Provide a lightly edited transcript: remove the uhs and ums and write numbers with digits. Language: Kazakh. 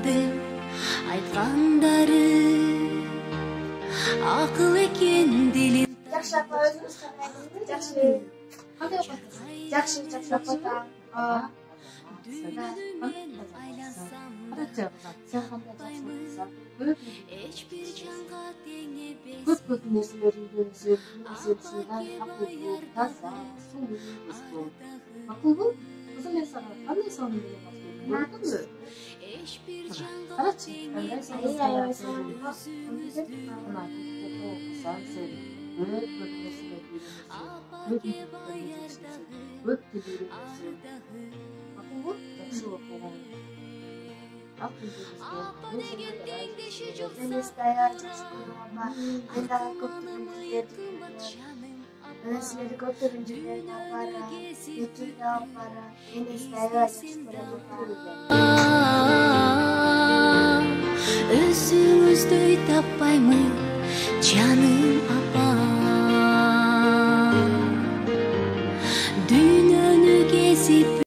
Аңдадым айтқандары ақыл екен дилин. Жақсы апа, өзіңіз қалайсыз? Жақсы. Қандай оқисыз? Жақсы оқытам. Көп нәрселерді өзіңіздің ақылды, таза, сұлу, ақылды. Қызым, мен саған қандай салым бере бастадым? Қарашы, қандай салым Сіздерді көптеген жерлерге апара, ютубқа апара, мен естайға Өзіңізді таппаймын жаным.